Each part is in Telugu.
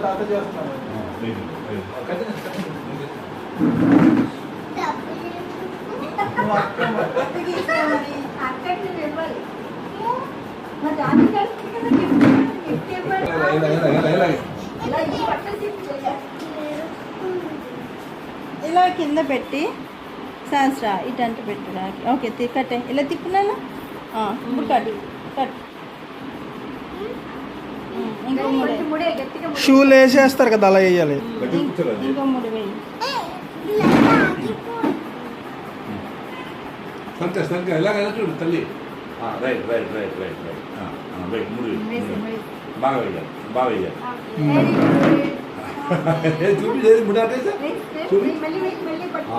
తాత చేస్తున్నారు. ఇలా కింద పెట్టి శాస్త్ర ఇటంటే పెట్టురా. ఓకే కట్టే ఇలా తిప్పున్నాను. ఇప్పుడు కట్ కట్. షూలు వేసేస్తారు కదా, అలా వేయాలి. ఇంకో ముడి వేయి. చూడు తల్లి. Right right right right right ముడి బాగా వేయాలి, బాగా వేయాలి. చూపించేది ముడి అంటే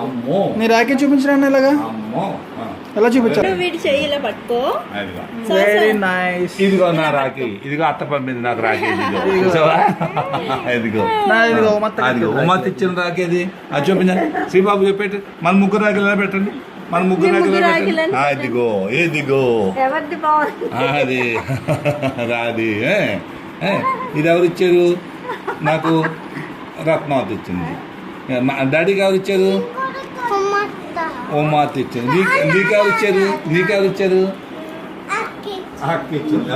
అమ్మో. నీ రాకే చూపించరా ఇలాగా? అమ్మో ఎలా చూపించారు? వీడి చెయ్యి ఇలా పట్టుకో. Very nice. ఇదిగో నా రాఖీ, ఇదిగో అత్త పంపింది నాకు రాఖీ. ఇదిగో ఉమ్మత్ ఇచ్చిన రాఖీ అది. అది చూపించండి శ్రీబాబు చెప్పేట. మన ముగ్గురు రాఖీలు ఎలా పెట్టండి, మన ముగ్గురు రాఖీలు పెట్టండి. ఇదిగో ఇదిగో అది రాది. ఇది ఎవరు ఇచ్చారు నాకు? రత్నావతి ఇచ్చింది. డాడీకి ఎవరు ఇచ్చారు? ఓమాత ఇచ్చింది. నీకెవరు ఇచ్చారు? నీకెవరు ఇచ్చారు? అక్క ఇచ్చింది.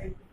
తప్పు